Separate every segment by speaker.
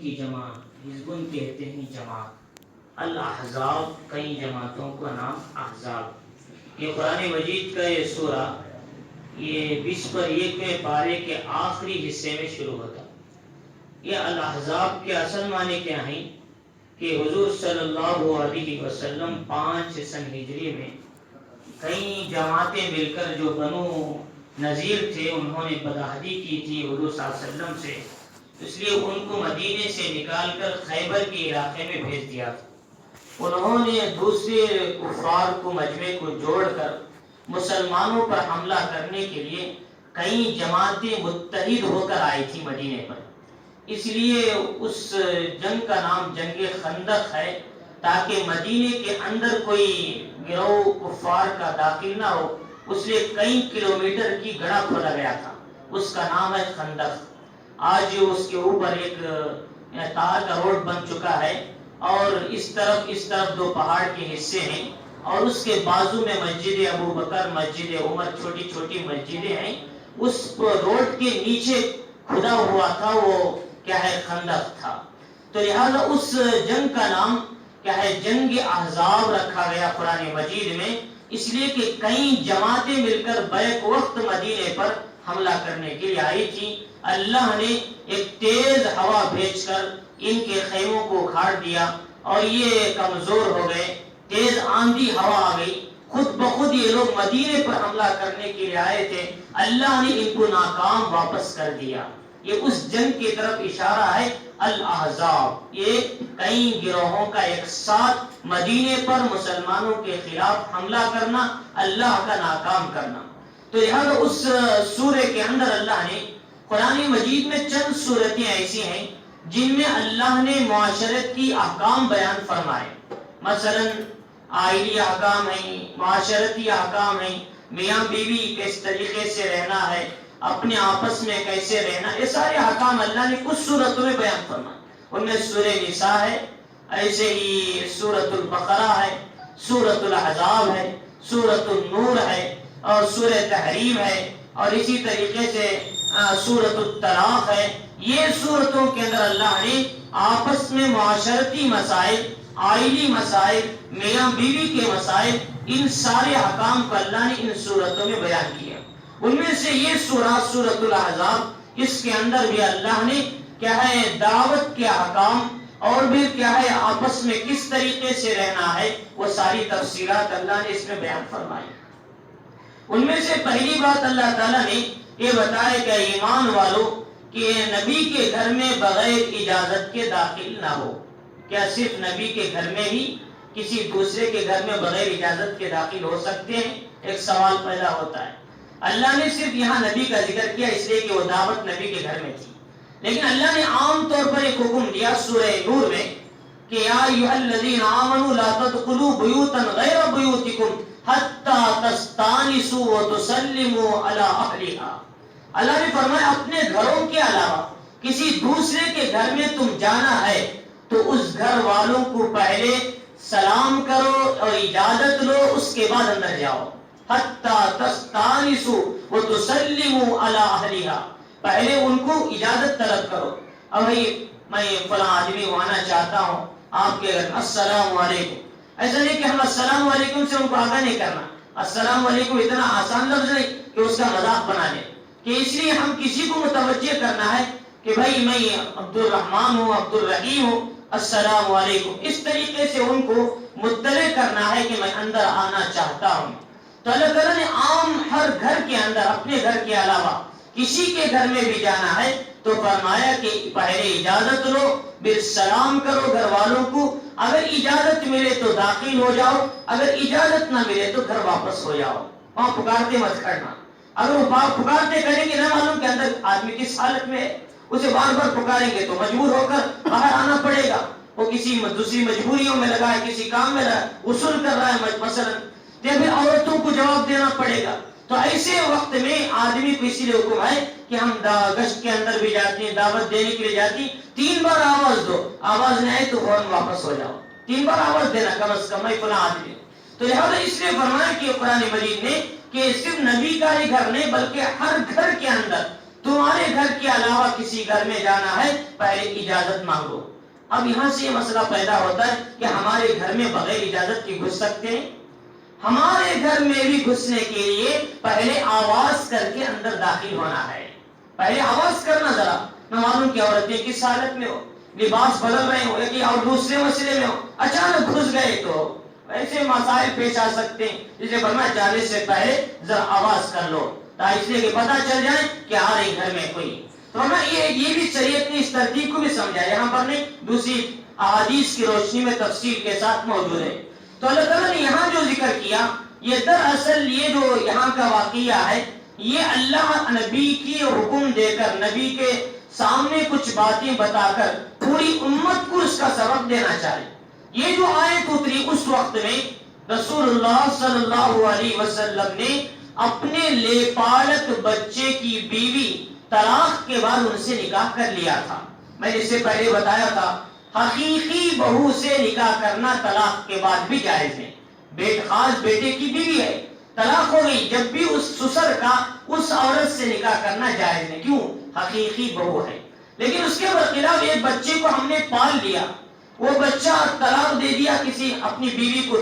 Speaker 1: کی جمع حزبن کہتے ہیں جماعت. الاحزاب کئی جماعتوں کا نام احزاب. یہ قرآن مجید کا یہ سورہ یہ 20 پر 1 پارے کے آخری حصے میں شروع ہوتا. یہ الاحزاب کے اصل معنی کیا ہیں کہ حضور صلی اللہ علیہ وسلم 5 سن ہجری میں کئی جماعتیں مل کر جو بنو نذیر تھے انہوں نے بدعہدی کی تھی حضور صلی اللہ علیہ وسلم سے، اس لیے ان کو مدینے سے نکال کر خیبر کے علاقے میں بھیج دیا تھا. انہوں نے دوسرے کفار کو مجمع کو جوڑ کر مسلمانوں پر حملہ کرنے کے لیے کئی جماعتیں متحد ہو کر آئی تھی مدینے پر. اس لیے اس جنگ کا نام جنگ خندق ہے، تاکہ مدینے کے اندر کوئی گروہ کفار کا داخل نہ ہو. اس لیے کئی کلومیٹر کی گڑھا کھودا گیا تھا، اس کا نام ہے خندق. آج اس کے اوپر ایک تار کا روڈ بن چکا ہے اور اس طرف 2 پہاڑ کے حصے ہیں اور اس کے بازو میں مسجد ابو بکر، مسجد عمر، چھوٹی چھوٹی مسجدیں ہیں. اس روڈ کے نیچے کھدا ہوا تھا وہ کیا ہے خندق تھا. تو لہذا اس جنگ کا نام کیا ہے جنگ احزاب رکھا گیا قرآن مجید میں، اس لیے کہ کئی جماعتیں مل کر بیک وقت مدینے پر حملہ کرنے کے لیے آئی تھی. اللہ نے ایک تیز ہوا بھیج کر ان کے خیموں کو اکھاڑ دیا اور یہ کمزور ہو گئے. تیز آندھی ہوا آ گئی، خود بخود یہ لوگ مدینے پر حملہ کرنے کے لیے آئے تھے، اللہ نے ان کو ناکام واپس کر دیا. یہ اس جنگ کی طرف اشارہ ہے الاحزاب. یہ کئی گروہوں کا ایک ساتھ مدینے پر مسلمانوں کے خلاف حملہ کرنا، اللہ کا ناکام کرنا. تو لہذا اس سورے کے اندر اللہ نے قرآن مجید میں چند صورتیں ایسی ہیں جن میں اللہ نے معاشرت کی احکام بیان فرمائے. مثلا آئلی احکام ہیں، معاشرتی احکام ہیں، میاں بیوی کس طریقے سے رہنا ہے، اپنے آپس میں کیسے رہنا، یہ سارے احکام اللہ نے کچھ صورتوں میں بیان فرمائے. ان میں سورہ نساء ہے، ایسے ہی سورۃ البقرہ ہے، سورۃ الاحزاب ہے، سورۃ النور ہے اور سورہ تحریم ہے اور اسی طریقے سے سورۃ الطلاق ہے. یہ سورتوں کے اندر اللہ نے آپس میں معاشرتی مسائل، آئلی مسائل، میاں بیوی کے مسائل، ان سارے احکام کو اللہ نے ان سورتوں میں بیان کیا. ان میں سے یہ سورہ سورۃ الاحزاب، اس کے اندر بھی اللہ نے کیا ہے دعوت کے احکام اور بھی کیا ہے آپس میں کس طریقے سے رہنا ہے وہ ساری تفصیلات اللہ نے اس میں بیان فرمائی. ان میں سے پہلی بات اللہ تعالیٰ نے یہ بتایا کہ ایمان والو کہ نبی کے گھر میں بغیر اجازت کے داخل نہ ہو. کیا صرف نبی کے گھر میں ہی کسی دوسرے کے گھر میں بغیر اجازت کے داخل ہو سکتے ہیں؟ ایک سوال پیدا ہوتا ہے. اللہ نے صرف یہاں نبی کا ذکر کیا اس لیے کہ وہ دعوت نبی کے گھر میں تھی، لیکن اللہ نے عام طور پر ایک حکم دیا سورہ نور میں کہ یا ایھا الذین آمنوا لا تدخلوا بیوتا غیر بیوتکم حتی تستانسوا وتسلموا علی اہلھا. اللہ نے فرمایا اپنے گھروں کے علاوہ کسی دوسرے کے گھر میں تم جانا ہے تو اس گھر والوں کو پہلے سلام کرو اور اجازت لو، اس کے بعد اندر جاؤ. حتی تستانسوا وتسلموا علی اہلھا، پہلے ان کو اجازت طلب کرو. اب بھائی میں فلاں آدمی کو آنا چاہتا ہوں آپ کے گھر، السلام علیکم. ایسا نہیں کہ ہم السلام علیکم سے ان کو آگاہ نہیں کرنا. السلام علیکم اتنا آسان لفظ نہیں کہ اس کا مذاق بنا لیں، کہ اس لیے ہم کسی کو متوجہ کرنا ہے کہ بھائی میں عبد الرحمن ہوں، عبد الرحیم ہوں، السلام علیکم. اس طریقے سے ان کو مطلع کرنا ہے کہ میں اندر آنا چاہتا ہوں. تو اللہ تعالیٰ نے عام ہر گھر کے اندر اپنے گھر کے علاوہ کسی کے گھر میں بھی جانا ہے تو فرمایا کہ پہلے اجازت لو، پھر سلام کرو گھر والوں کو. اگر اجازت ملے تو داخل ہو جاؤ، اگر اجازت نہ ملے تو گھر واپس ہو جاؤ. وہاں پکارتے مت کرنا. اگر وہ پکارتے کریں گے نہ معلوم کہ اندر آدمی کس حالت میں ہے، اسے بار بار پکاریں گے تو مجبور ہو کر باہر آنا پڑے گا. وہ کسی دوسری مجبوریوں میں لگا ہے، کسی کام میں غسل کر رہا ہے مثلا، یا پھر عورتوں کو جواب دینا پڑے گا. تو ایسے وقت میں آدمی کو اسی لیے حکم ہے کہ ہم گشت کے اندر بھی جاتے ہیں، دعوت دینے کے لیے جاتی 3 بار آواز دو، آواز نہیں آئی تو فوراً واپس ہو جاؤ. 3 بار آواز دینا کم از کم، میں فلاں آدمی. تو لہٰذا اس لیے فرمایا کہ قرآن مجید نے کہ صرف نبی کا ہی گھر نہیں بلکہ ہر گھر کے اندر تمہارے گھر کے علاوہ کسی گھر میں جانا ہے پہلے اجازت مانگو۔ اب یہاں سے یہ مسئلہ پیدا ہوتا ہے کہ ہمارے گھر میں بغیر اجازت کے گھس سکتے ہیں؟ ہمارے گھر میں بھی گھسنے کے لیے پہلے آواز کر کے اندر داخل ہونا ہے۔ پہلے آواز کرنا، ذرا نہ معلوم کہ عورتیں کس حالت میں ہو، لباس بدل رہے ہو یا اور دوسرے مسئلے میں ہو، اچانک گھس گئے تو ایسے مسائل پیش آ سکتے ہیں، جسے فرمایا جانے سے پہلے ذرا آواز کر لو، اس لیے کہ پتہ چل جائے کہ آ رہی گھر میں کوئی۔ تو یہ بھی شریعت نے اس ترتیب کو بھی سمجھا، یہاں پر نہیں، دوسری احادیث کی روشنی میں تفصیل کے ساتھ موجود ہے۔ تو اللہ تعالیٰ نے یہاں جو ذکر کیا، یہ دراصل یہ جو یہاں کا واقعہ ہے، یہ اللہ نبی کی حکم دے کر، نبی کے سامنے کچھ باتیں بتا کر پوری امت کو اس کا سبق دینا چاہے۔ یہ جو آیت اتری اس وقت میں رسول اللہ صلی اللہ علیہ وسلم نے اپنے لے پالت بچے کی بیوی طلاق کے بعد ان سے نکاح کر لیا تھا۔ میں نے اس سے پہلے بتایا تھا حقیقی بہو سے نکاح کرنا طلاق کے بعد بھی جائز ہے۔ خاص بیٹے کی بیوی ہے، طلاق ہو گئی، جب بھی اس سسر کا اس عورت سے نکاح کرنا جائز ہے، کیوں؟ حقیقی بہو ہے۔ لیکن اس کے برخلاف ایک بچے کو ہم نے پال لیا، وہ بچہ طلاق دے دیا کسی اپنی بیوی کو،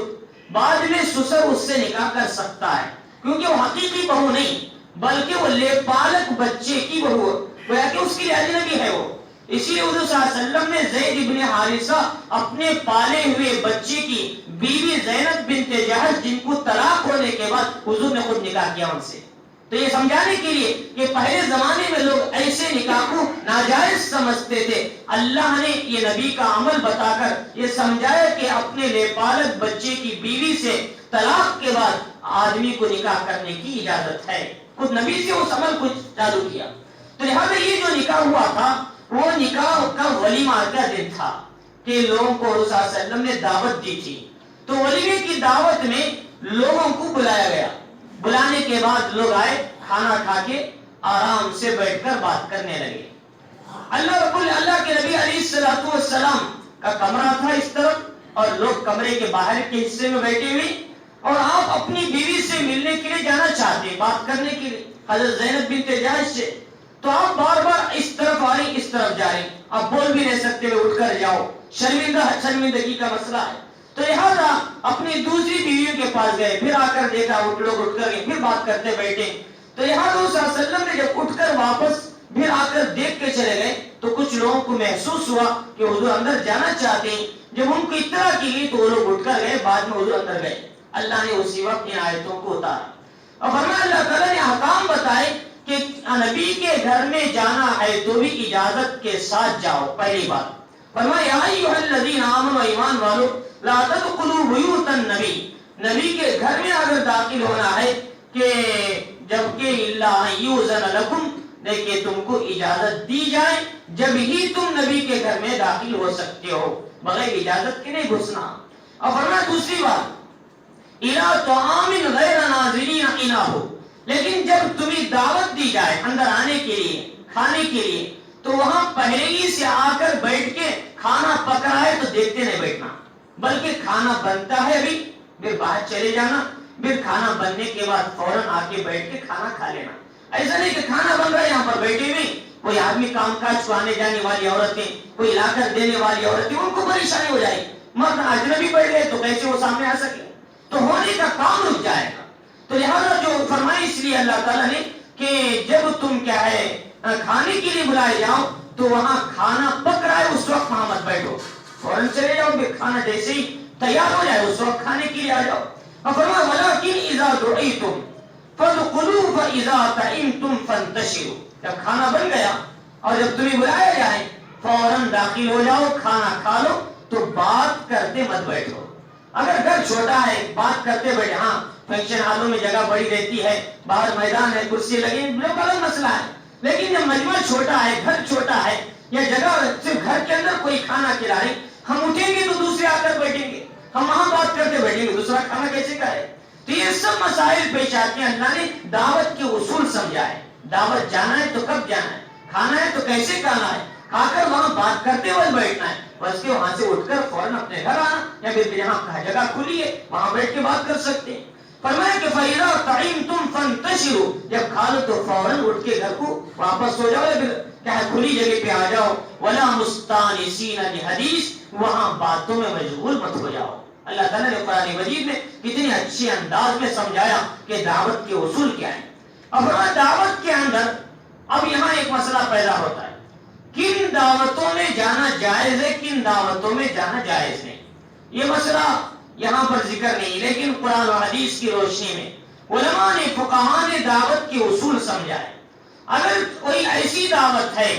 Speaker 1: بعد میں سسر اس سے نکاح کر سکتا ہے، کیونکہ وہ حقیقی بہو نہیں بلکہ وہ لے پالک بچے کی بہو، گویا کہ اس کے لیے اجنبی ہے وہ۔ اسی لیے حضور صلی اللہ علیہ وسلم نے زید ابن حارثہ اپنے پالے ہوئے بچے کی بیوی زینب بنت جہش، جن کو طلاق ہونے کے بعد حضور نے خود نکاح کیا ان سے۔ تو یہ سمجھانے کے لیے کہ پہلے زمانے میں لوگ ایسے نکاح کو ناجائز سمجھتے تھے، اللہ نے یہ نبی کا عمل بتا کر یہ سمجھایا کہ اپنے لے پالک بچے کی بیوی سے طلاق کے بعد آدمی کو نکاح کرنے کی اجازت ہے۔ خود نبی سے اس عمل کو چالو کیا۔ تو لہٰذا یہ جو نکاح ہوا تھا وہ نکاح کا ولیمہ کا دن تھا کہ لوگوں کو رسول صلی اللہ علیہ وسلم نے دعوت دی تھی۔ تو ولیمے کی دعوت میں لوگوں کو بلایا گیا، بلانے کے بعد لوگ آئے، کھانا کھا کے آرام سے بیٹھ کر بات کرنے لگے۔ اللہ کے نبی علیہ السلام کا کمرہ تھا اس طرف اور لوگ کمرے کے باہر کے حصے میں بیٹھے ہوئے، اور آپ اپنی بیوی سے ملنے کے لیے جانا چاہتے، بات کرنے کے لیے حضرت زینب بنت جہش سے، تو آپ بار بار اس طرف آ رہی اس طرف جا رہی، آپ بول بھی نہیں سکتے، اٹھ کر جاؤ، شرمندگی کا مسئلہ ہے۔ تو لہٰذا اپنی دوسری بیویوں کے پاس گئے، پھر آ کر دیکھا لوگ اٹھ کر گئے، پھر بات کرتے بیٹھے۔ تو لہٰذا صلی اللہ علیہ وسلم نے جب اٹھ کر واپس پھر آ کر دیکھ کے چلے گئے تو کچھ لوگوں کو محسوس ہوا کہ حضور اندر جانا چاہتے ہیں۔ جب ان کو اطلاع کی گئی تو وہ لوگ اٹھ کر گئے، بعد میں حضور اندر گئے۔ اللہ نے اسی وقت ان آیتوں کو اتارا اور فرمایا اللہ تعالیٰ نے احکام بتائے کہ نبی کے گھر میں جانا ہے تو بھی اجازت کے ساتھ جاؤ۔ پہلی بات فرمایا یا ایھا الذین آمنوا، ایمان والو، لا تدخلوا بیوت النبی، نبی کے گھر میں اگر داخل ہونا ہے کہ جبکہ الا ان یؤذن لکم، کہ تم کو اجازت دی جائے، جب ہی تم نبی کے گھر میں داخل ہو سکتے ہو، بغیر اجازت کے نہیں گھسنا۔ اور فرمایا دوسری بات اِلَىٰ طَعَامٍ غَيْرَ نَاظِرِينَ إِنَاهُ، لیکن جب تمہیں دعوت دی جائے اندر آنے کے لیے، کھانے کے لیے، تو وہاں پہلے ہی سے آ کر بیٹھ کے کھانا پک رہا ہے تو دیکھتے نہیں بیٹھنا، بلکہ کھانا بنتا ہے ابھی پھر باہر چلے جانا، پھر کھانا بننے کے بعد فوراً آ کے بیٹھ کے کھانا کھا لینا۔ ایسا نہیں کہ کھانا بن رہا ہے یہاں پر بیٹھے ہوئے، کوئی آدمی کام کاج کو آنے جانے والی عورتیں، کوئی لا کر دینے والی عورتیں، ان کو پریشانی ہو جائے، مرد اجنبی بیٹھ گئے تو کیسے وہ سامنے آ سکے، تو ہونے کا کام رک جائے گا۔ تو لہٰذا جو فرمایا اس لیے اللہ تعالیٰ نے کہ جب تم کیا ہے کھانے کے لیے بلائے جاؤ تو وہاں کھانا پک رہا ہے اس وقت وہاں مت بیٹھو، فوراً چلے جاؤ، پھر کھانا جیسے ہی تیار ہو جائے اس وقت کھانے کے لیے آ جاؤ۔ اور فرمایا وَلَٰكِنْ إِذَا دُعِيتُمْ فَادْخُلُوا فَإِذَا طَعِمْتُمْ فَانتَشِرُوا، جب کھانا بن گیا اور جب تمہیں بلایا جائے فوراً داخل ہو جاؤ، کھانا کھا لو، تو بات کرتے مت بیٹھو۔ اگر گھر چھوٹا ہے بات کرتے بیٹھے، ہاں فنکشن ہالوں میں جگہ بڑی رہتی ہے، باہر میدان ہے، کرسی لگی، لوگ الگ مسئلہ ہے، لیکن جب مجمع چھوٹا ہے، گھر چھوٹا ہے، یا جگہ صرف گھر کے اندر کوئی کھانا کھلا رہے، ہم اٹھیں گے تو دوسرے آ کر بیٹھیں گے، ہم وہاں بات کرتے بیٹھیں گے، دوسرا کھانا کیسے کھائے؟ تو یہ سب مسائل پیش آتے ہیں۔ اللہ نے دعوت کے اصول سمجھا ہے، دعوت جانا ہے تو کب جانا ہے، کھانا ہے تو کیسے کھانا ہے، کھا کر وہاں بات کرتے ہوئے بیٹھنا ہے، بس کے وہاں سے اٹھ کر فوراً اپنے گھر آنا، یا پھر جہاں جگہ کھلی ہے وہاں بیٹھ کے بات کر سکتے ہیں۔ فرمایا کہ فَإِذَا طَعِمْتُمْ فَانْتَشِرُوا، جب کھا لو تو فوراً اٹھ کے گھر کو واپس ہو جاؤ، پھر کیا ہے کھلی جگہ پہ آ جاؤ. وَلَا مُسْتَانِسِينَ لِحَدِيثٍ، وہاں باتوں میں مشغول مت ہو جاؤ. اللہ تعالیٰ نے قرآن مجید میں کتنے اچھے انداز میں سمجھایا کہ دعوت کے اصول کیا ہیں. اب دعوت کے اندر اب یہاں ایک مسئلہ پیدا ہوتا ہے، کن دعوتوں میں جانا جائز ہے، کن دعوتوں میں جانا جائز نہیں. یہ مسئلہ یہاں پر ذکر نہیں، لیکن قرآن و حدیث کی روشنی میں علماء نے فقہاء نے دعوت کے اصول سمجھائے. اگر کوئی ایسی دعوت ہے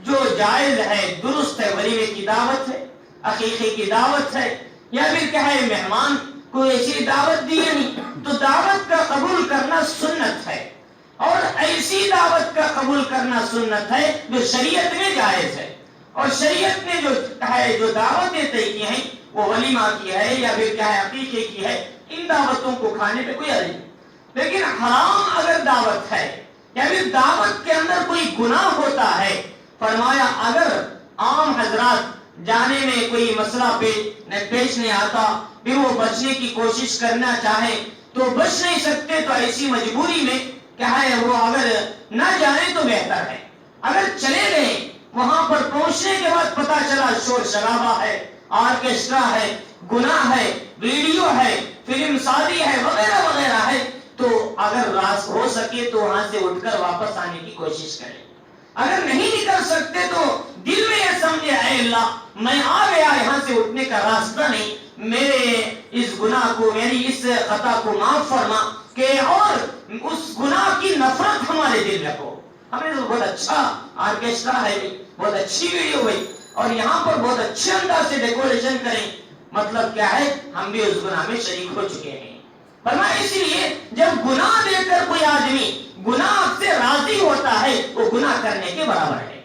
Speaker 1: جو جائز ہے، درست ہے، ولیمے کی دعوت ہے، عقیقے کی دعوت ہے، یا پھر کیا ہے مہمان کو ایسی دعوت دی نہیں، تو دعوت کا قبول کرنا سنت ہے. اور ایسی دعوت کا قبول کرنا سنت ہے جو شریعت میں جائز ہے. اور شریعت نے جو دعوتیں طے کی ہیں وہ ولیمہ کی ہے یا پھر کیا ہے عقیقے کی ہے، ان دعوتوں کو کھانے پہ کوئی حرج نہیں. لیکن حرام اگر دعوت ہے یا پھر دعوت کے اندر کوئی گناہ ہوتا ہے، فرمایا اگر عام حضرات جانے میں کوئی مسئلہ پیش نہیں آتا، پھر وہ بچنے کی کوشش کرنا چاہے تو بچ نہیں سکتے، تو ایسی مجبوری میں کیا ہے وہ اگر نہ جائیں تو بہتر ہے. اگر چلے گئے، وہاں پر پہنچنے کے بعد پتا چلا شور شرابہ ہے، آرکیسٹرا ہے، گناہ ہے، ویڈیو ہے، فلم سازی ہے، وغیرہ وغیرہ ہے، تو اگر راز ہو سکے تو وہاں سے اٹھ کر واپس آنے کی کوشش کریں. اگر نہیں نکل سکتے تو دل میں یہ سمجھے اے اللہ میں آ گیا، یہاں سے اٹھنے کا راستہ نہیں، میرے اس گناہ کو، میری اس خطا کو معاف فرما، کہ اور اس گناہ کی نفرت ہمارے دل میں ہو. ہمیں تو بہت اچھا آرکیسٹرا ہے، بہت اچھی ویڈیو ہے، اور یہاں پر بہت اچھے انداز سے ڈیکوریشن کریں، مطلب کیا ہے ہم بھی اس گناہ میں شریک ہو چکے ہیں. فرمایا اس لیے جب گناہ دے کر کوئی آدمی گناہ سے راضی ہوتا ہے وہ گناہ کرنے کے برابر ہے.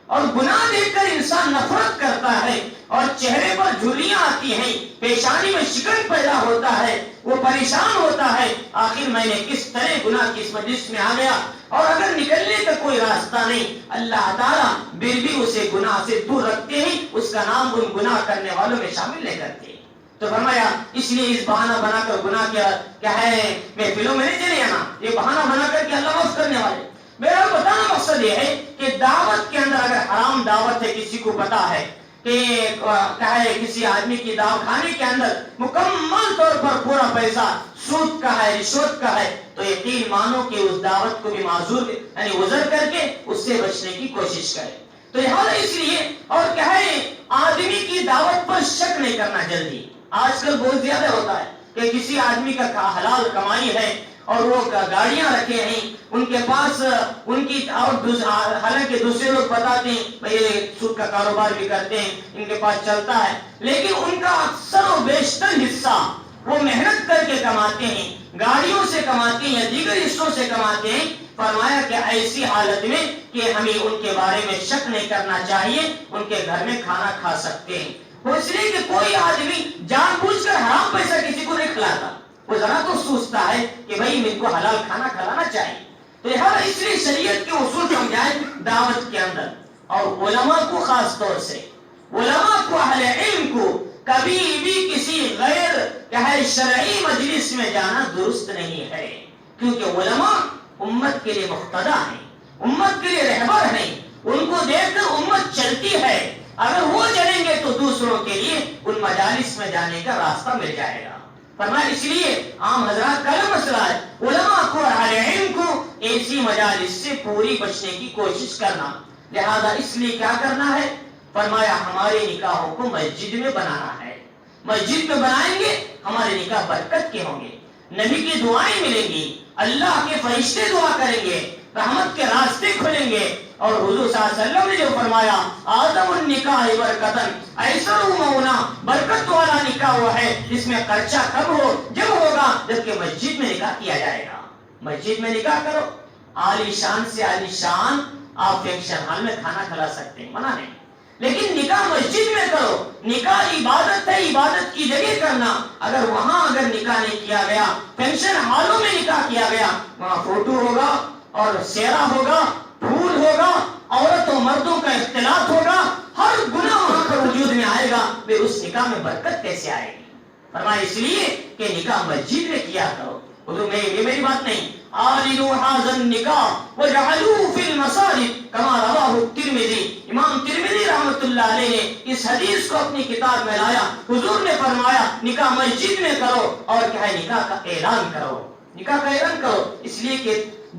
Speaker 1: اور گناہ دیکھ کر انسان نفرت کرتا ہے اور چہرے پر جھریاں آتی ہیں، پیشانی میں شکن پیدا ہوتا ہے، وہ پریشان ہوتا ہے، آخر میں نے کس طرح گناہ کی اس مجلس میں آ گیا. اور اگر نکلنے کا کوئی راستہ نہیں، اللہ تعالیٰ پھر بھی اسے گناہ سے دور رکھتے ہیں، اس کا نام ان گناہ کرنے والوں میں شامل نہیں کرتے. تو فرمایا اس لیے اس بہانہ بنا کر گناہ کیا ہے محفلوں میں نہیں چلے آنا، یہ بہانہ بنا کر کے اللہ معاف کرنے والے. میرا بتانا مقصد یہ ہے کہ دعوت کے اندر اگر حرام دعوت ہے، کسی کو پتا ہے کہ کیا ہے کسی آدمی کی دعوت کھانے کے اندر مکمل طور پر پورا پیسہ سود کا ہے، رشوت کا ہے، تو یقین مانو کہ اس دعوت کو بھی معذور یعنی عذر کر کے اس سے بچنے کی کوشش کرے. تو لہٰذا اس لیے اور کیا ہے آدمی کی دعوت پر شک نہیں کرنا جلدی. آج کل بہت زیادہ ہوتا ہے کہ کسی آدمی کا حلال کمائی ہے اور وہ گاڑیاں رکھے ہیں ان کے پاس، ان کی اور حالانکہ دوسرے لوگ بتاتے ہیں بھئی یہ سود کا کاروبار بھی کرتے ہیں، ان کے پاس چلتا ہے، لیکن ان کا اکثر و بیشتر حصہ وہ محنت کر کے کماتے ہیں، گاڑیوں سے کماتے ہیں یا دیگر حصوں سے کماتے ہیں. فرمایا کہ ایسی حالت میں کہ ہمیں ان کے بارے میں شک نہیں کرنا چاہیے، ان کے گھر میں کھانا کھا سکتے ہیں. وہ اس لیے کہ کوئی آدمی جان بوجھ کر حرام پیسہ کسی کو نہیں کھلاتا، وہ ذرا تو سوچتا ہے کہ بھائی میرے کو حلال کھانا کھلانا چاہیے. تو یہاں اس لیے شریعت کے اصول سمجھائے دعوت کے اندر. اور علماء کو خاص طور سے، علماء کو، اہل علم کو کبھی بھی کسی غیر شرعی مجلس میں جانا درست نہیں ہے، کیونکہ علماء امت کے لیے مقتدی ہیں، امت کے لیے رہبر ہیں، ان کو دیکھ کر امت چلتی ہے. اگر وہ چلیں گے تو دوسروں کے لیے ان مجالس میں جانے کا راستہ مل جائے گا. فرمایا اس لیے عام حضرات کا مسئلہ ہے، علماء کو، اہل علم کو ایسی مجالس سے پوری بچنے کی کوشش کرنا. لہذا اس لیے کیا کرنا ہے؟ فرمایا ہمارے نکاحوں کو مسجد میں بنانا ہے. مسجد میں بنائیں گے ہمارے نکاح برکت کے ہوں گے، نبی کی دعائیں ملیں گی، اللہ کے فرشتے دعا کریں گے، رحمت کے راستے کھلیں گے. اور حضور صلی اللہ علیہ وسلم نے جو فرمایا آدم النکاح برکتن، ایسا مونا برکت والا نکاح وہ ہے جس میں خرچہ کم ہو، جب ہوگا جبکہ مسجد میں نکاح کیا جائے گا. مسجد میں نکاح کرو، عالی شان سے عالی شان آپ فنکشن ہال میں کھانا کھلا سکتے ہیں، منع نہیں، لیکن نکاح مسجد میں کرو. نکاح عبادت ہے، عبادت کی جگہ کرنا. اگر وہاں نکاح نہیں کیا گیا، فنکشن ہالوں میں نکاح کیا گیا، وہاں فوٹو ہوگا اور سیرا ہوگا، پھول ہوگا، عورت و مردوں کا اختلاط ہوگا، ہر گناہ وہاں پر وجود میں آئے گا، پھر اس نکاح میں برکت کیسے آئے گی؟ فرمایا اس لیے کہ نکاح مسجد میں کیا کرو. حضور میں یہ میری بات نہیں، آلِنُوا هَذَا النِّكَاحَ وَجَعَلُوهُ فِي الْمَسَاجِدِ كَمَا رَوَاهُ التِّرْمِذِي۔ امام ترمذی رحمۃ اللہ علیہ نے اس حدیث کو اپنی کتاب میں لایا۔ حضور نے فرمایا نکاح مسجد میں کرو اور کیا ہے نکاح کا اعلان کرو، نکاح کا اعلان کرو، اس لیے کہ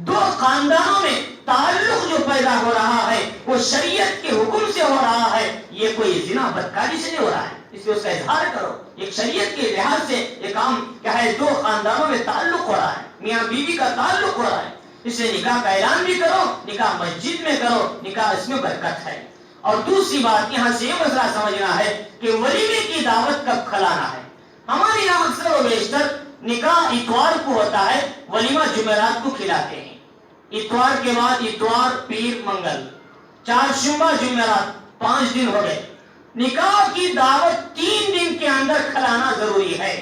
Speaker 1: دو خاندانوں میں تعلق جو پیدا ہو رہا ہے وہ شریعت کے حکم سے ہو رہا ہے، یہ کوئی زنا بدکاری سے نہیں ہو رہا ہے، اس لیے اس کا اظہار کرو۔ ایک شریعت کے لحاظ سے یہ کام کیا ہے، دو خاندانوں میں تعلق ہو رہا ہے، میاں بیوی کا تعلق ہو رہا ہے، اس لیے نکاح کا اعلان بھی کرو، نکاح مسجد میں کرو، نکاح اس میں برکت ہے۔ اور دوسری بات یہاں سے یہ مسئلہ سمجھنا ہے کہ ولیمے کی دعوت کب کھلانا ہے۔ ہمارے یہاں اکثر و بیشتر نکاح اتوار کو ہوتا ہے، ولیمہ جمعرات کو کھلاتے ہیں۔ اتوار کے بعد اتوار، پیر، منگل، چہارشنبہ، جمعرات، 5 دن ہو گئے۔ نکاح کی دعوت 3 دن کے اندر کھلانا ضروری ہے۔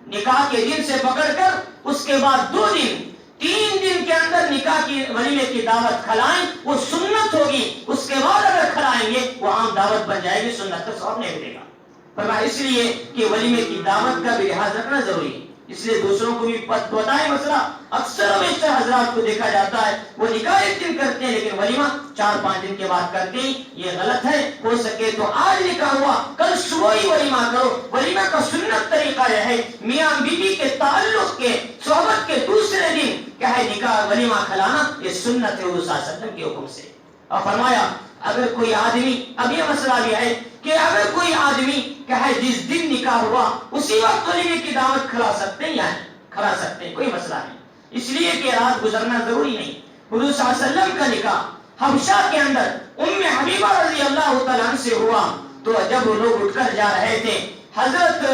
Speaker 1: نکاح کے دن سے پکڑ کر اس کے بعد 2 دن، 3 دن کے اندر نکاح کی ولیمے کی دعوت کھلائیں، وہ سنت ہوگی۔ اس کے بعد اگر کھلائیں گے وہ عام دعوت بن جائے گی، سنت کا ثواب نہیں ملے گا۔ فرمایا اس لیے کہ ولیمے کی دعوت کا بھی لحاظ رکھنا ضروری ہے، اس لیے دوسروں کو بھی بتائیں مسئلہ۔ اکثر و بیشتر حضرات کو دیکھا جاتا ہے وہ نکاح 1 دن کرتے ہیں لیکن ولیمہ 4-5 دن کے بعد کرتے ہیں، یہ غلط ہے۔ ہو سکے تو آج نکاح ہوا کل صبح ہی ولیمہ کرو۔ ولیمہ کا سنت طریقہ یہ ہے میاں بیوی کے تعلق کے صحبت کے دوسرے دن کیا ہے نکاح ولیمہ کھلانا، یہ سنت ہے حضور صلی اللہ علیہ وسلم کے حکم سے۔ اور فرمایا اگر کوئی آدمی، اب یہ مسئلہ بھی ہے کہ اگر کوئی آدمی کیا ہے جس دن نکاح ہوا اسی وقت ولیمے کی دعوت کھلا سکتے ہیں یا کھلا سکتے ہیں، کوئی مسئلہ نہیں، اس لیے کہ رات گزرنا ضروری نہیں۔ حضور صلی اللہ علیہ وسلم کا نکاح حبشہ کے اندر ام حبیبہ رضی اللہ تعالیٰ عنہ سے ہوا، تو جب وہ لوگ اٹھ کر جا رہے تھے، حضرت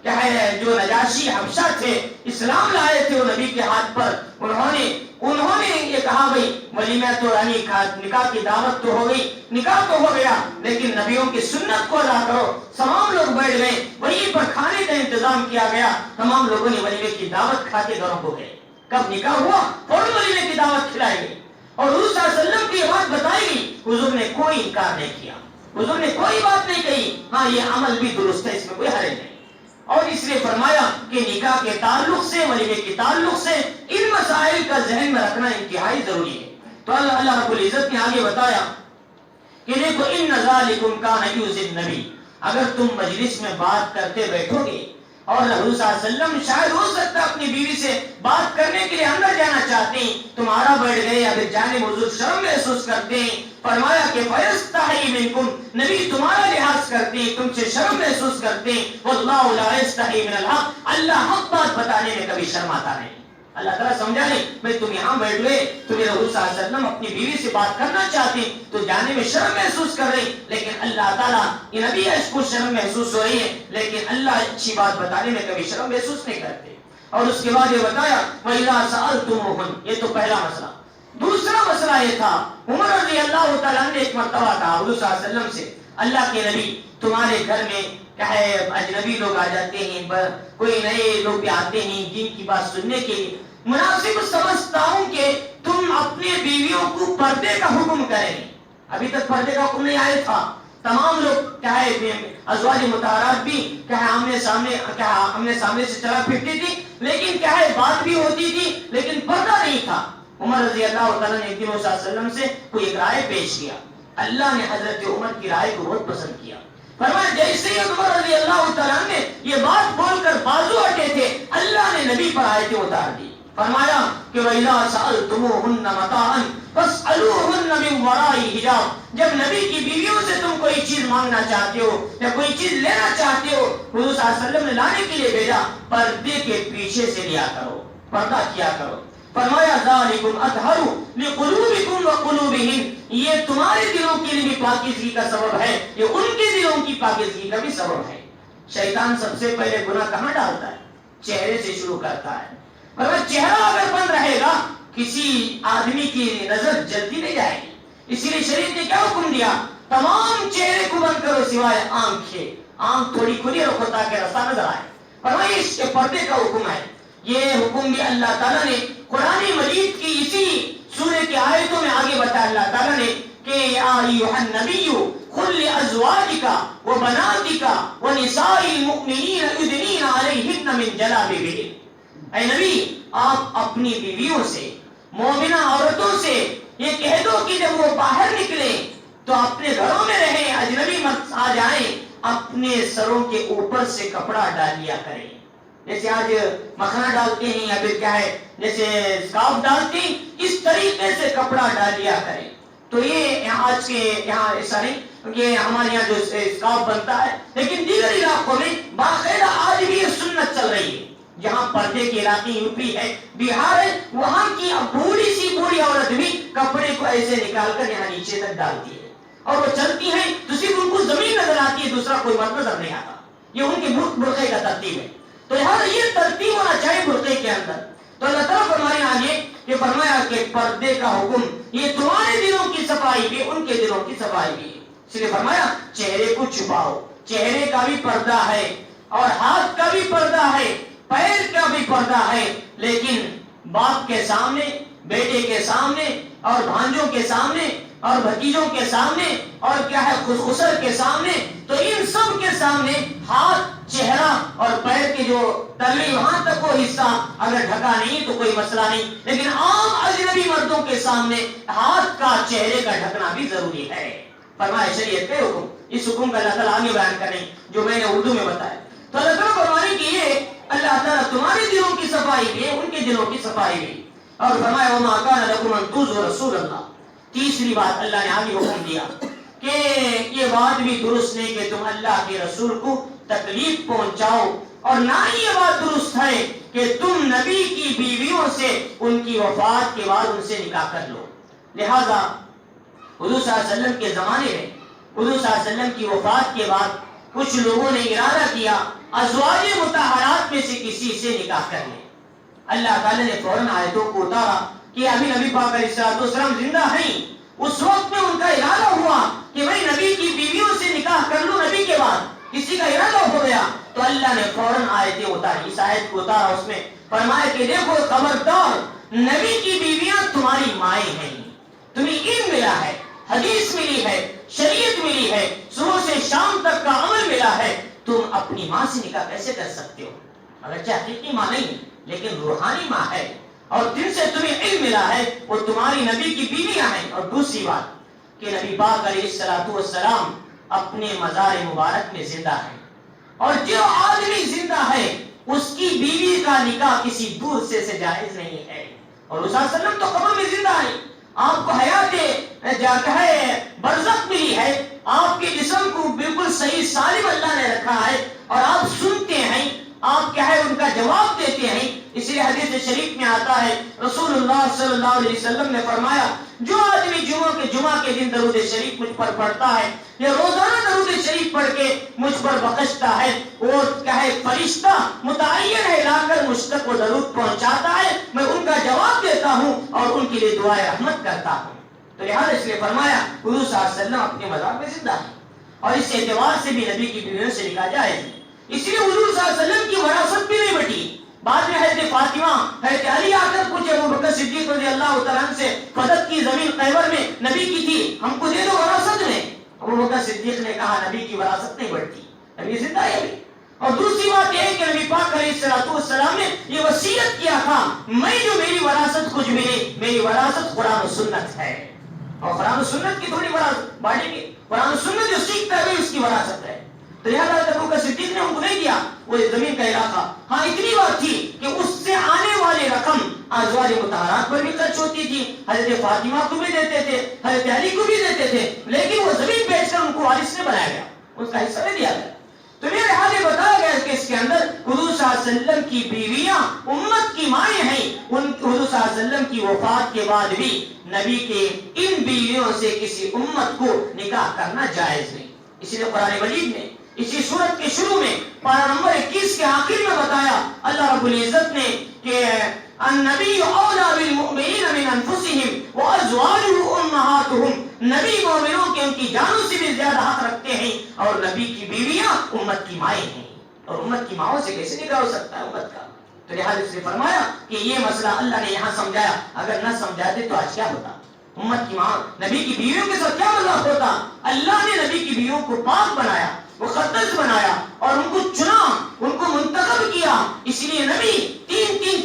Speaker 1: کیا ہے جو نجاشی حبشہ تھے، اسلام لائے تھے وہ نبی کے ہاتھ پر، انہوں نے یہ کہا بھئی ولیمہ تو نکاح کی دعوت تو ہو گئی، نکاح تو ہو گیا لیکن نبیوں کی سنت کو ادا کرو۔ تمام لوگ بیٹھ گئے، وہیں پر کھانے کا انتظام کیا گیا، تمام لوگوں نے ولیمے کی دعوت کھا کے گھروں کو گئے۔ کب نکاح ہوا فوراً ولیمے کی دعوت کھلائی گئی اور حضور صلی اللہ علیہ وسلم کی یہ بات بتائی گئی، حضور نے کوئی انکار نہیں کیا، حضور نے کوئی بات نہیں کہی، ہاں یہ عمل بھی درست ہے، اس میں کوئی حرج نہیں۔ اور اس لیے فرمایا کہ نکاح کے تعلق سے، ولیمے کے تعلق سے ان مسائل کا ذہن میں رکھنا انتہائی ضروری ہے۔ تو اللہ رب العزت نے آگے بتایا کہ دیکھو ان ذالکم کان یؤذی النبی، اگر تم مجلس میں بات کرتے بیٹھو گے اور حضور صلی اللہ علیہ وسلم شاید ہو سکتا ہے اپنی بیوی سے بات کرنے کے لیے اندر جانا چاہتے ہیں، تمہارا بیٹھ گئے یا پھر جانے حضور شرم محسوس کرتے ہیں، فرمایا کہ فیستحی منکم، نبی تمہارا لحاظ کرتے ہیں، تم سے شرم محسوس کرتے ہیں، واللہ لا یستحی من الحق، اللہ حق بات بتانے میں کبھی شرماتا نہیں۔ اللہ تعالیٰ سمجھا نہیں بھائی تم یہاں بیٹھ گئے، تمہیں رسول صلی اللہ علیہ وسلم اپنی بیوی سے بات کرنا چاہتے ہیں تو جانے میں شرم محسوس کر رہے، لیکن اللہ تعالیٰ یہ نبی اس کو شرم محسوس ہو رہی ہے لیکن اللہ اچھی بات بتانے میں کبھی شرم محسوس نہیں کرتے۔ اور اس کے بعد یہ بتایا وَإِذَا سَأَلْتُمُوهُنَّ، یہ تو پہلا مسئلہ۔ دوسرا مسئلہ یہ تھا، عمر رضی اللہ تعالیٰ نے ایک مرتبہ کہا حضور صلی اللہ علیہ وسلم سے، اللہ کے نبی تمہارے گھر میں کیا ہے اجنبی لوگ آ جاتے ہیں، کوئی نئے لوگ بھی آتے ہیں دین کی بات سننے کے لیے، مناسب سمجھتا ہوں کہ تم اپنے بیویوں کو پردے کا حکم کریں۔ ابھی تک پردے کا حکم نہیں آیا تھا، تمام لوگ کیا ہے ازواج مطہرات بھی کیا ہے آمنے سامنے سے چلا پھرتی تھی، لیکن کیا ہے بات بھی ہوتی تھی لیکن پردہ نہیں تھا۔ عمر رضی اللہ تعالیٰ نے ایک دن صلی اللہ علیہ وسلم سے کوئی ایک رائے پیش کیا، اللہ نے حضرت عمر کی رائے کو بہت پسند کیا۔ فرمایا جیسے ہی عمر رضی اللہ تعالیٰ نے یہ بات بول کر بازو ہٹے تھے، اللہ نے نبی پر آیتیں اتار دی۔ فرمایا کہ وَإِذَا سَأَلْتُمُوهُنَّ مَتَاعًا فَاسْأَلُوهُنَّ مِنْ وَرَاءِ حِجَابٍ، جب نبی کی بیویوں سے تم کوئی چیز مانگنا چاہتے ہو یا کوئی چیز لینا چاہتے ہو، حضور صلی اللہ علیہ وسلم نے لانے کے لیے بھیجا، پردے کے پیچھے سے لیا کرو، پردہ کیا کرو۔ فرمایا ذالکم اطہر لقلوبکم وقلوبہم، یہ تمہارے دلوں کے لیے بھی پاکیزگی کا سبب ہے، یہ ان کے دلوں کی پاکیزگی کا بھی سبب ہے۔ شیطان سب سے پہلے گناہ کہاں ڈالتا ہے؟ چہرے سے شروع کرتا ہے۔ فرمایا چہرہ اگر بند رہے گا کسی آدمی کی نظر جلدی نہیں جائے گی، اسی لیے شریعت نے کیا حکم دیا؟ تمام چہرے کو بند کرو سوائے آنکھیں، آنکھ تھوڑی کھلی رکھو تاکہ راستہ نظر آئے۔ فرمایا اس کے پردے کا حکم ہے۔ یہ حکم بھی اللہ تعالیٰ نے قرآن مجید کی اسی سورہ کی آیتوں میں آگے بتایا اللہ تعالیٰ نے کہ یا ایھا النبی قل لازواجک وبناتک ونساء المؤمنین یدنین علیہن من جلابیبہن، اے نبی آپ اپنی بیویوں سے مومنہ عورتوں سے یہ کہہ دو کہ جب وہ باہر نکلے تو اپنے گھروں میں رہیں، اجنبی مت آ جائیں، اپنے سروں کے اوپر سے کپڑا ڈال لیا کریں. جیسے آج مکھنا ڈالتے ہیں یا پھر کیا ہے جیسے اسکارف ڈالتے ہیں، اس طریقے سے کپڑا ڈال لیا کریں. تو یہ آج کے یہاں ایسا نہیں کہ ہمارے یہاں جو اسکارف بنتا ہے، لیکن دیگر علاقوں میں باقاعدہ آج بھی یہ سنت چل رہی ہے. جہاں پردے کے علاقے یوپی ہے، بہار ہے، وہاں کی بوڑھی سی بوڑھی عورت بھی کپڑے کو ایسے نکال کر یہاں نیچے تک ڈالتی ہے اور وہ چلتی ہیں تو صرف ان کو زمین نظر آتی ہے، دوسرا کوئی مرد نظر نہیں آتا. یہ ان کے برقعے کا ترتیب ہے. تو یہاں یہ ترتیب ہونا چاہیے برقعے کے اندر. تو اللہ تعالیٰ فرمانے آگے کہ فرمایا کہ پردے کا حکم یہ تمہارے دلوں کی صفائی بھی ان کے دلوں کی صفائی بھی. اس لیے فرمایا چہرے کو چھپاؤ. چہرے کا بھی پردہ ہے اور ہاتھ کا بھی پردہ ہے، پیر کا بھی پردہ ہے، لیکن باپ کے سامنے، بیٹے کے سامنے اور بھانجوں کے سامنے اور بھتیجوں کے سامنے اور کیا ہے خسر کے سامنے، تو ان سب کے سامنے ہاتھ، چہرہ اور پیر کے جو تلوی وہاں تک وہ حصہ اگر ڈھکا نہیں تو کوئی مسئلہ نہیں، لیکن عام اجنبی مردوں کے سامنے ہاتھ کا، چہرے کا ڈھکنا بھی ضروری ہے. فرمایا شریعت کے حکم، اس حکم کا اللہ تعالیٰ آگے بیان کریں جو میں نے اردو میں بتایا. تو اللہ تعالیٰ فرمانے کی یہ اللہ تعالیٰ تمہارے دلوں کی صفائی بھی ہے ان کے دلوں کی صفائی بھی. اور فرمایا وما کان لکم ان تؤذوا رسول اللہ. تیسری بات اللہ نے آگے حکم دیا کہ یہ بات بھی درست نہیں کہ تم اللہ کے رسول کو تکلیف پہنچاؤ، اور نہ ہی یہ بات درست ہے کہ تم نبی کی بیویوں سے ان کی وفات کے بعد ان سے نکاح کر لو. لہذا حضور صلی اللہ علیہ وسلم کے زمانے میں حضور صلی اللہ علیہ وسلم کی وفات کے بعد کچھ لوگوں نے ارادہ کیا ازواج مطہرات میں سے کسی سے نکاح کر لیں. اللہ تعالیٰ نے فوراً آیتوں کو اتارا کہ ابھی نبی پاک علیہ السلام زندہ ہیں. اس وقت میں ان کا ارادہ ہوا کہ میں نبی کی بیویوں سے نکاح کر لوں، نبی کے بعد کسی کا ارادہ ہو گیا تو اللہ نے فوراً آیتیں اتاری. اس آیت کو اتارا، اس میں فرمایا کہ دیکھو خبردار، نبی کی بیویاں تمہاری مائیں ہیں، تمہیں علم ملا ہے، حدیث ملی ہے، شریعت ملی ہے، صبح سے شام تک کا عمل ملا ہے، تم اپنی ماں سے نکاح کیسے کر سکتے ہو؟ اگرچہ حقیقی ماں نہیں لیکن روحانی ماں ہے، اور جن سے تمہیں علم ملا ہے وہ تمہاری نبی کی بیویاں ہیں. اور دوسری بات کہ نبی پاک علیہ السلام اپنے مزار مبارک میں زندہ ہیں، اور جو آدمی زندہ ہے اس کی بیوی کا نکاح کسی دور سے جائز نہیں ہے. اور رسول صلی اللہ علیہ وسلم تو قبر میں زندہ ہیں، آپ کو حیات برزخ ملی ہے، آپ کے جسم کو بالکل صحیح سالم اللہ نے رکھا ہے، اور آپ سنتے ہیں، آپ کیا ہے ان کا جواب دیتے ہیں. اس لیے حدیث شریف میں آتا ہے رسول اللہ صلی اللہ علیہ وسلم نے فرمایا جو آدمی جمعہ کے دن درود شریف مجھ پر پڑھتا ہے یا روزانہ درود شریف پڑھ کے مجھ پر بخشتا ہے، وہ کیا ہے فرشتہ متعین ہے لا کر مجھ تک وہ درود پہنچاتا ہے، میں ان کا جواب دیتا ہوں اور ان کے لیے دعائے رحمت کرتا ہوں. تو لہٰذا اس لیے فرمایا حضور صلی اللہ علیہ وسلم اپنے مزار میں زندہ ہیں، اور اس اعتبار سے بھی نبی کی بیویوں سے نکاح جائز ہے. اس لیے حضور صلی اللہ علیہ وسلم کی وراثت بھی نہیں بٹی. بعد میں حضرت فاطمہ حضرت علی آ کر پوچھے ابو بکر صدیق رضی اللہ تعالیٰ عنہ سے فدق کی زمین خیبر میں نبی کی تھی، ہم کو دے دو وراثت میں. ابو بکر صدیق نے کہا نبی کی وراثت نہیں بڑھتی، نبی زندہ ہے ابھی. اور دوسری بات یہ ہے کہ نبی پاک علیہ السلام نے یہ وصیت کیا تھا میں جو میری وراثت کچھ ملی، میری وراثت قرآن و سنت ہے، اور قرآن و سنت کی تھوڑی وراثت بانٹیں گے، قرآن و سنت جو سیکھتا ہے اس کی وراثت ہے. تو لہٰذا ابو بکر صدیق نے ان کو نہیں دیا وہ زمین کا علاقہ. ہاں اتنی بات تھی کہ اس سے آنے والی رقم ازواج مطہرات پر بھی خرچ ہوتی تھی، حضرت فاطمہ کو بھی دیتے تھے، حضرت علی کو بھی دیتے تھے، لیکن وہ زمین بیچ کر ان کو وارث نے بنایا گیا، اس کا حصہ نہیں دیا گیا. تو میرے حال بتایا گیا کہ اس کے اندر حضور صلی اللہ علیہ وسلم کی بیویاں امت کی مائیں ہیں. ان حضور صلی اللہ علیہ وسلم کی وفات کے بعد بھی نبی کے ان بیویوں سے کسی امت کو نکاح کرنا جائز نہیں. اسی لیے قرآن مجید نے اسی سورت کے شروع میں پارہ نمبر 21 کے آخر میں بتایا اللہ رب العزت نے کہ النبی اولا بالمؤمنین من انفسهم وازواجه امہاتهم، نبی مومنوں کے ان کی جانوں سے بھی زیادہ حق رکھتے ہیں، اور نبی کی بیویاں امت کی مائیں ہیں، اور امت کی ماؤں سے کیسے نکاح ہو سکتا ہے امت کا؟ تو لہٰذا اس نے فرمایا کہ یہ مسئلہ اللہ نے یہاں سمجھایا، اگر نہ سمجھاتے تو آج کیا ہوتا؟ امت کی ماں نبی کی بیویوں کے ساتھ کیا مذاق ہوتا؟ اللہ نے نبی کی بیویوں کو پاک بنایا، مقدس بنایا، اور ان کو چنا، ان کو منتخب کیا. اس لیے نبی 3-3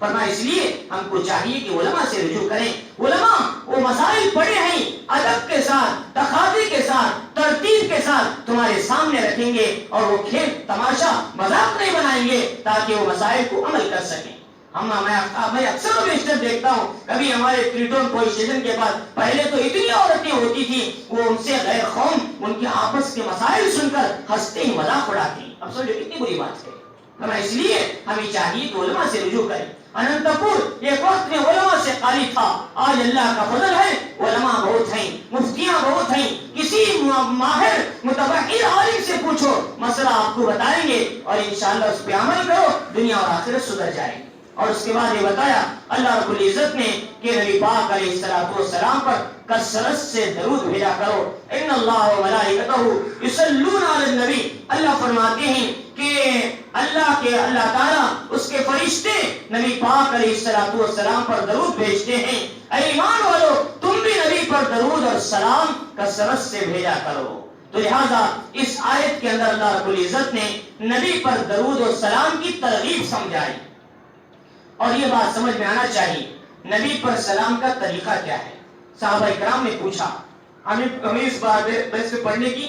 Speaker 1: فرمایا اس لیے ہم کو چاہیے کہ علماء سے رجوع کریں. علماء وہ مسائل پڑھے ہیں، ادب کے ساتھ، تقاضے کے ساتھ، ترتیب کے ساتھ تمہارے سامنے رکھیں گے، اور وہ کھیل تماشا مذاق نہیں بنائیں گے تاکہ وہ مسائل کو عمل کر سکیں. میں اکثر و بیشتر دیکھتا ہوں، کبھی ہمارے فریڈم پولیس اسٹیشن کے پاس پہلے تو اتنی عورتیں ہوتی تھی، وہ ان سے غیر قوم ان کے آپس کے مسائل سن کر ہنستے ہی مذاق اڑاتی. اب سمجھو کتنی بری بات ہے. اس لیے ہمیں چاہیے کہ علماء سے رجوع کریں. اننت پور ایک وقت میں علماء سے خالی تھا، آج اللہ کا فضل ہے علماء بہت ہیں، مفتیاں بہت ہیں. کسی ماہر متبحر عالم سے پوچھو، مسئلہ آپ کو بتائیں گے، اور انشاءاللہ اس پہ عمل کرو، دنیا اور آخرت سدھر جائے گی. اور اس کے بعد یہ بتایا اللہ رب العزت نے کہ نبی پاک علیہ الصلوۃ والسلام پر کثرت سے درود بھیجا کرو. ان اللہ و ملائکتہ یصلون علی النبی. اللہ فرماتے ہیں کہ اللہ تعالیٰ اس کے فرشتے نبی پاک علیہ الصلوۃ والسلام پر درود بھیجتے ہیں. اے ایمان والو، تم بھی نبی پر درود اور سلام کثرت سے بھیجا کرو. تو لہذا اس آیت کے اندر اللہ رب العزت نے نبی پر درود اور سلام کی ترغیب سمجھائی. اور یہ بات سمجھ میں آنا چاہیے نبی پر سلام کا طریقہ کیا ہے. صحابہ کرام نے پوچھا، ہمیں اس بات پہ پڑھنے کی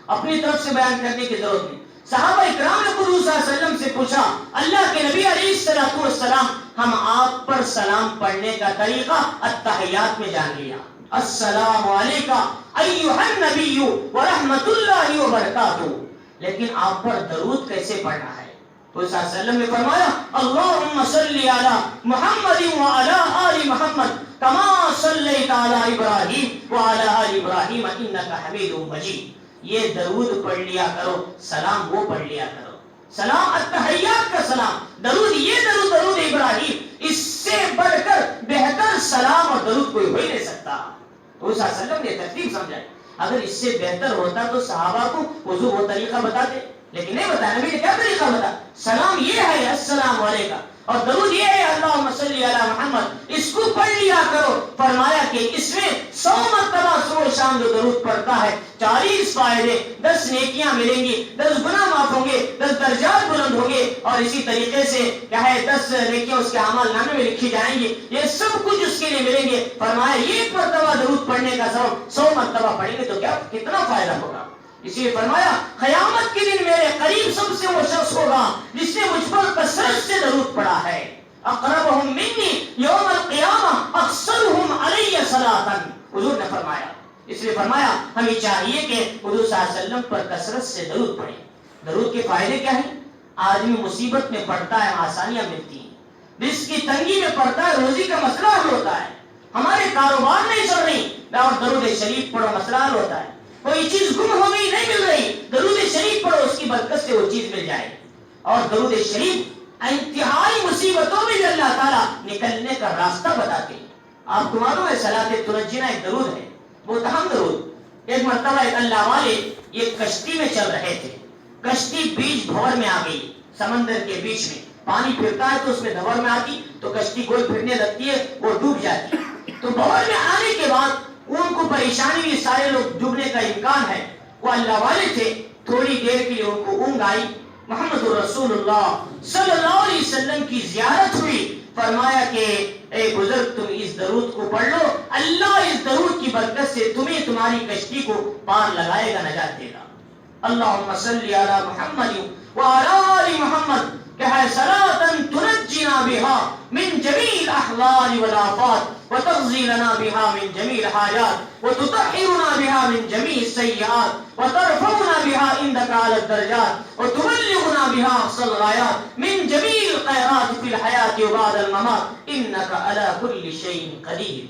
Speaker 1: اپنی طرف سے بیان کرنے کی ضرورت نہیں. صحابہ کرام نے حضور صلی اللہ علیہ وسلم سے پوچھا، اللہ کے نبی علیہ الصلوۃ والسلام ہم آپ پر سلام پڑھنے کا طریقہ التحیات میں جان لیا. السلام علیکہ ایھا النبی ورحمۃ اللہ وبرکاتہ. لیکن آپ پر درود کیسے پڑھنا ہے؟ تو صلی اللہ علیہ وسلم نے فرمایا اللہم صلی علی محمد وعلی آل محمد کما صلیت علی ابراہیم وعلی آل ابراہیم انک حمید مجید. یہ درود پڑھ لیا کرو، سلام وہ پڑھ لیا کرو. سلام التحیات کا سلام، درود یہ درود ابراہیم، اس سے بڑھ کر بہتر سلام اور درود کوئی ہو ہی نہیں سکتا. تو صلی اللہ علیہ وسلم نے ترتیب سمجھائی. اگر اس سے بہتر ہوتا تو صحابہ کو حضور وہ طریقہ بتاتے، لیکن نہیں بتایا. نبی نے کیا طریقہ بتایا؟ سلام یہ ہے السلام علیکم، اور درود یہ ہے اللہم صلی علی محمد. اس کو پڑھ لیا کرو. فرمایا کہ اس میں 100 مرتبہ صبح شام جو درود پڑھتا ہے 40 فائدے، 10 نیکیاں ملیں گی، 10 گناہ معاف ہوں گے، 10 درجات بلند ہوں گے، اور اسی طریقے سے کیا ہے 10 نیکیاں اس کے اعمال نامے میں لکھی جائیں گی. یہ سب کچھ اس کے لیے ملیں گے. فرمایا یہ ایک مرتبہ درود پڑھنے کا ثواب 100 مرتبہ پڑھیں گے تو کیا کتنا فائدہ ہوگا. اسی لیے فرمایا قیامت کے دن میرے قریب سب سے وہ شخص ہوگا جس نے مجھ پر کثرت سے درود پڑھا ہے. اقربهم منی یوم القیامہ اکثرهم علی صلاۃ. حضور نے فرمایا. اس لیے فرمایا ہمیں چاہیے کہ حضور صلی اللہ علیہ وسلم پر کثرت سے درود پڑھیں. درود کے فائدے کیا ہیں؟ آدمی مصیبت میں پڑھتا ہے آسانیاں ملتی ہیں، رزق کی تنگی میں پڑھتا ہے روزی کا مسئلہ حل ہوتا ہے، ہمارے کاروبار نہیں چل رہی اور درود شریف پڑھو مسئلہ حل ہوتا ہے. کوئی چیز گم ہو گئی نہیں مل رہی، درود شریف پڑھو اس کی برکت سے وہ چیز مل جائے. اور درود شریف انتہائی مصیبتوں میں بھی اللہ تعالیٰ نکلنے کا راستہ بتاتے ہیں. آپ کو معلوم ہے صلاۃ تنجینا ایک درود ہے، بہت اہم درود. ایک مرتبہ ایک اللہ والے ایک کشتی میں چل رہے تھے. کشتی بیچ بھور میں آ گئی، سمندر کے بیچ میں پانی پھرتا ہے تو اس میں دھور میں آتی تو کشتی گول پھرنے لگتی ہے، وہ ڈوب جاتی. تو بھور میں آنے کے بعد ان کو پریشانی ہوئی، سارے لوگ ڈوبنے کا امکان ہے. وہ اللہ والے تھے، تھوڑی دیر کے لیے ان کو اونگ آئی. محمد رسول اللہ صلی اللہ علیہ وسلم کی زیارت ہوئی. فرمایا کہ اے بزرگ تم اس درود کو پڑھ لو، اللہ اس درود کی برکت سے تمہیں تمہاری کشتی کو پار لگائے گا، نجات دے گا. اللہم صلی علی محمد وعلی آل محمد کہ ہے صلاۃ تنجینا بها من جمیع الاحوال والآفات وتقضی لنا بها من جمیع الحاجات وتطہرنا بها من جمیع السیئات وترفعنا بها عندك على الدرجات وتبلغنا بها اقصى الغایات من جمیع الخیرات فی الحیاة وبعد الممات انك على كل شیء قدیر.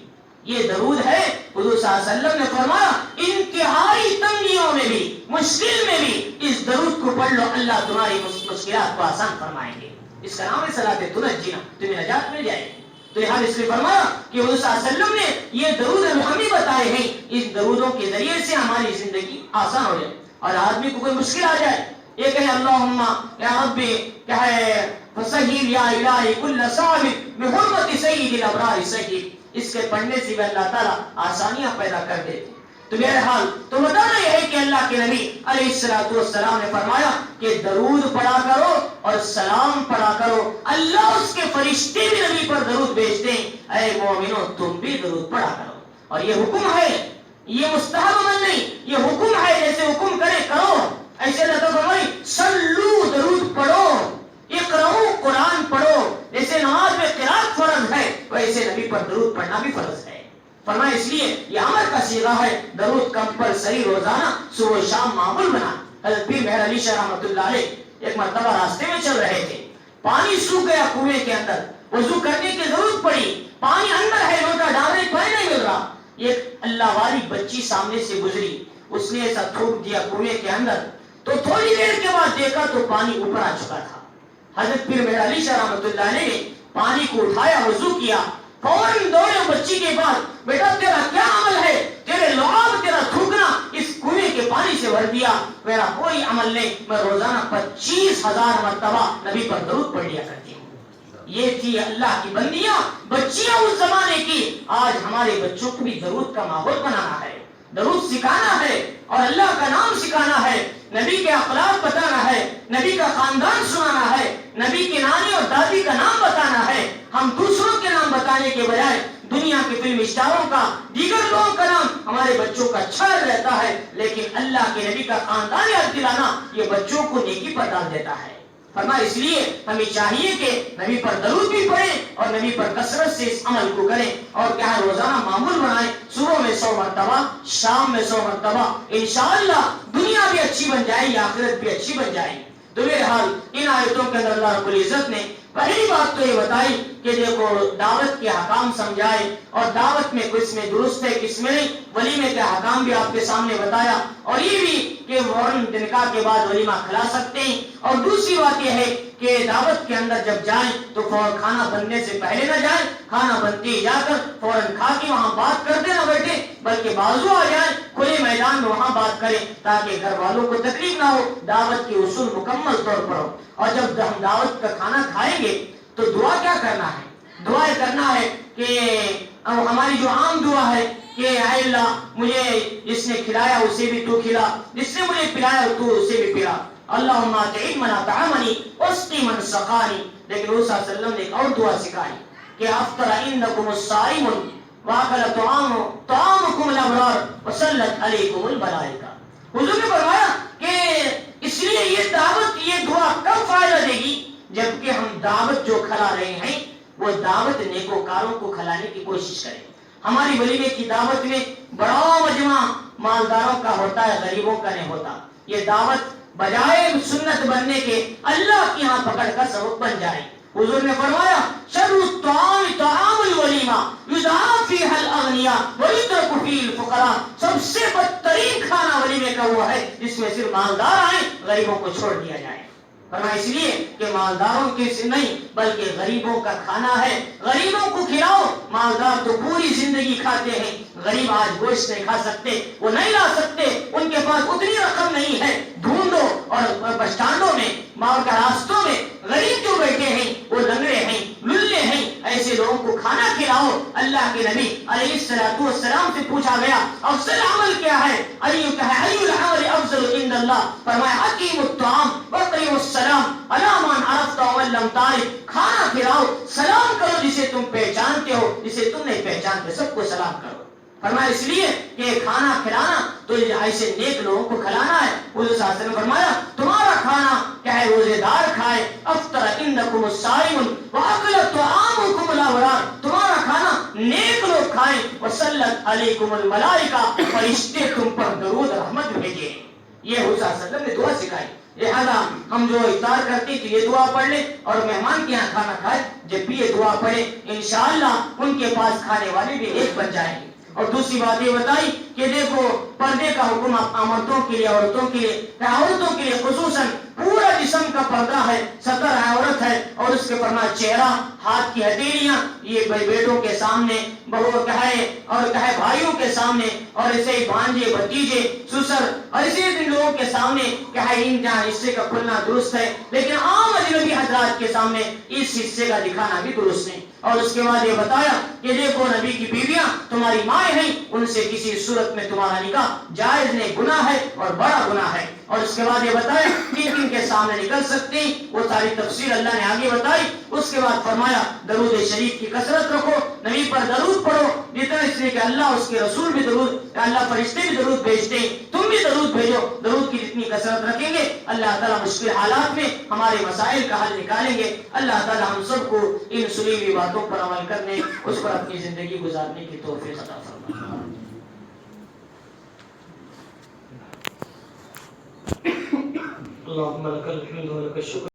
Speaker 1: یہ درود ہے. حضور صلی اللہ علیہ وسلم نے فرمایا انتہائی تنگیوں میں بھی، مشکل میں بھی اس درود کو پڑھ لو، اللہ تمہاری مشکلات کو آسان فرمائیں گے. اس کا نام ہے صلاۃ تنجینا، تمہیں نجات مل جائے گی. تو یہاں اس لیے فرمایا کہ حضور صلی اللہ علیہ وسلم نے یہ درود ہمیں بتائے ہیں، اس درودوں کے ذریعے سے ہماری زندگی آسان ہو جائے. اور آدمی کو کوئی مشکل آ جائے، یہ کہے اللہم یا ربی کیا ہے فسہل یا الہی کل صعب بحرمت سید الابرار سہیل. اس کے پڑھنے سے بھی اللہ تعالیٰ آسانیاں پیدا کر دیتے. تو
Speaker 2: تو بہرحال تو بتانا یہ ہے کہ اللہ کے نبی علیہ السلام نے فرمایا کہ درود پڑھا کرو اور سلام پڑھا کرو، اللہ اس کے فرشتے بھی نبی پر درود بھیجتے ہیں، اے مومنو تم بھی درود پڑھا کرو۔ اور یہ حکم ہے، یہ مستحب عمل نہیں، یہ حکم ہے، جیسے حکم کرے کرو۔ ایسے اللہ تعالیٰ فرمائے صلو درود پڑھو، اقرؤ قرآن پڑھو، جیسے نماز میں قرات فرض ہے ویسے نبی پر درود پڑھنا بھی فرض ہے۔ فرمایا اس لیے یہ امر کا صیغہ ہے، درود کمپلسری روزانہ صبح و شام معمول بنا۔ حضرت پیر مہر علی شاہ رحمۃ اللہ علیہ ایک مرتبہ راستے میں چل رہے تھے، پانی سوکھ گیا کنویں کے اندر، وضو کرنے کی ضرورت پڑی، پانی اندر ہے لوٹا ڈالنے پانی نہیں مل رہا، ایک اللہ والی بچی سامنے سے گزری، اس نے ایسا تھوک دیا کنویں کے اندر، تو تھوڑی دیر کے بعد دیکھا تو پانی اوپر آ چکا تھا۔ حضرت پیر مہر علی شاہ رحمۃ اللہ علیہ نے پانی کو اٹھایا، وضو کیا، فوراً دوڑے بچی کے بعد، بیٹا تیرا کیا عمل ہے، تیرے لعاب تیرا تھوکنا اس کنویں کے پانی سے بھر دیا، میرا کوئی عمل نہیں، میں روزانہ 25,000 مرتبہ نبی پر درود پڑھ لیا کرتی ہوں۔ یہ تھی اللہ کی بندیاں، بچیاں اس زمانے کی۔ آج ہمارے بچوں کو بھی درود کا ماحول بنانا ہے، درود سکھانا ہے اور اللہ کا نام سکھانا ہے، نبی کے اخلاق بتانا ہے، نبی کا خاندان سنانا ہے، نبی کے نانی اور دادی کا نام بتانا ہے۔ ہم دوسروں کے نام بتانے کے بجائے دنیا کے فلم اسٹاروں کا، دیگر لوگوں کا نام ہمارے بچوں کا اچھا رہتا ہے، لیکن اللہ کے نبی کا خاندان یاد دلانا یہ بچوں کو نیکی پر ڈال دیتا ہے۔ فرمایا اس لیے ہمیں چاہیے کہ نبی پر درود بھی پڑھیں اور نبی پر کثرت سے اس عمل کو کریں، اور کیا روزانہ معمول بنائیں، صبح میں 100 مرتبہ، شام میں 100 مرتبہ، انشاءاللہ دنیا بھی اچھی بن جائے گی، آخرت بھی اچھی بن جائے گی۔ تو بہرحال ان آیتوں کے اندر اللہ رب العزت نے پہلی بات تو یہ بتائی کہ دیکھو دعوت کے حکام سمجھائے، اور دعوت میں کس میں درست ہے کس میں نہیں، ولیمے کے حکام بھی آپ کے سامنے بتایا، اور یہ بھی کہ فوراً نکاح کے بعد ولیمہ کھلا سکتے ہیں۔ اور دوسری بات یہ ہے کہ دعوت کے اندر جب جائیں تو فوراً کھانا بننے سے پہلے نہ جائیں، کھانا بنتے ہی جا کر فوراً کھا کے وہاں بات کرتے نہ بیٹھے، بلکہ بازو آ جائیں، کھلے میدان میں وہاں بات کریں تاکہ گھر والوں کو تکلیف نہ ہو، دعوت کے اصول مکمل طور پر ہو۔ اور جب ہم دعوت کا کھانا کھائیں گے تو دعا کیا کرنا ہے؟ دعا کرنا ہے کہ ہماری جو عام دعا ہے کہ اے اللہ مجھے جس نے کھلایا اسے بھی تو کھلا، جس نے مجھے پلایا تو اسے بھی پلا، اللہم اطعم من اطعمنی واسقی من سقانی۔ لیکن رسول صلی اللہ علیہ وسلم نے ایک اور دعا سکھائی کہ افطر عندکم الصائمون واکل طعامکم الابرار وصلت علیکم الملائکہ۔ حضور نے فرمایا کہ اس لیے یہ دعوت، یہ دعا کب فائدہ دے گی؟ جبکہ ہم دعوت جو کھلا رہے ہیں وہ دعوت نیکوکاروں کو کھلانے کی کوشش کریں۔ ہماری ولیمے کی دعوت میں بڑا مجمع مالداروں کا ہوتا ہے، غریبوں کا نہیں ہوتا۔ یہ دعوت بجائے سنت بننے کے اللہ کے یہاں پکڑ کا سبب بن جائے۔ حضور نے فرمایا شر الطعام طعام الولیمہ یدعا فیہا الاغنیاء ویترک فیہ الفقراء۔ سب سے بدترین کھانا ولیمے کا ہوا ہے جس میں صرف مالدار آئیں، غریبوں کو چھوڑ دیا جائے۔ فرمایا اس لیے کہ مالداروں کے نہیں بلکہ غریبوں کا کھانا ہے، غریبوں کو کھلاؤ۔ مالدار تو پوری زندگی کھاتے ہیں، غریب آج گوشت نہیں کھا سکتے، وہ نہیں لا سکتے، ان کے پاس اتنی رقم نہیں ہے۔ ڈھونڈو اور بس اسٹینڈوں میں، ماؤ کے راستوں میں غریب جو بیٹھے ہیں وہ لنگڑے ہیں، للے ہیں، ایسے لوگوں کو کھانا کھلاؤ۔ اللہ کے نبی علیہ السلام سے پوچھا گیا افضل عمل کیا ہے؟ ای العمل افضل عند اللہ، فرمایا اقیم الطعام واقیم السلام علی من عرفت ومن لم تعرف۔ کھانا کھلاؤ، سلام کرو جسے تم پہچانتے ہو، جسے تم نہیں پہچانتے سب کو سلام کرو۔ فرمایا اس لیے کہ کھانا کھلانا تو ایسے نیک لوگوں کو کھلانا ہے۔ حضور صلی اللہ علیہ وسلم نے فرمایا تمہارا کھانا چاہے روزے دار کھائے، افطر عندکم الصائمون واکل طعامکم الابرار، تمہارا کھانا نیک لوگ کھائیں، وصلت علیکم الملائکہ، فرشتے تم پر درود رحمت بھیجیں۔ یہ حضور صلی اللہ علیہ وسلم نے دعا سکھائی۔ لہذا ہم جو افطار کرتے ہیں تو یہ دعا پڑھ لیں، اور مہمان کے یہاں کھانا کھائے جب بھی یہ دعا پڑھیں، انشاءاللہ ان کے پاس کھانے والے بھی ایک بن جائیں گے۔ اور دوسری بات یہ بتائی کہ دیکھو پردے کا حکم مردوں کے لیے، عورتوں کے لیے، عورتوں کے لیے خصوصاً پورا جسم کا پردہ ہے، ستر عورت ہے، اور اس کے فرمایا چہرہ، ہاتھ کی ہتھیلیاں یہ بیٹوں کے سامنے، بہو کہے اور کہے بھائیوں کے سامنے، اور ایسے ہی بھانجے بھتیجے سسر ایسے لوگوں کے سامنے کہے ان جہاں حصے کا کھلنا درست ہے، لیکن عام اجنبی حضرات حضرات کے سامنے اس حصے کا دکھانا بھی درست نہیں. اور اس کے بعد یہ بتایا کہ دیکھو نبی کی بیویاں تمہاری مائیں ہیں, ان سے کسی صورت میں تمہارا نکاح جائز نہیں, گناہ ہے اور بڑا گناہ ہے. اور اس کے بعد یہ بتایا کن کن کے سامنے نکل سکتے ہیں, وہ ساری تفصیل اللہ نے آگے بتائی. اس کے بعد فرمایا درود شریف کی کثرت رکھو, نبی پر درود پڑھو جتنا, اس لیے کہ اللہ اس کے رسول بھی درود, اللہ فرشتے بھی درود بھیجتے ہیں, تم بھی درود بھیجو. درود کی جتنی کثرت رکھیں گے اللہ تعالیٰ مشکل حالات میں ہمارے مسائل کا حل نکالیں گے. اللہ تعالیٰ ہم سب کو ان سنی ہوئی باتوں پر عمل کرنے, اس پر اپنی زندگی گزارنے کی توفیق عطا فرمائے. اللهم لك الحمد ولك الشكر.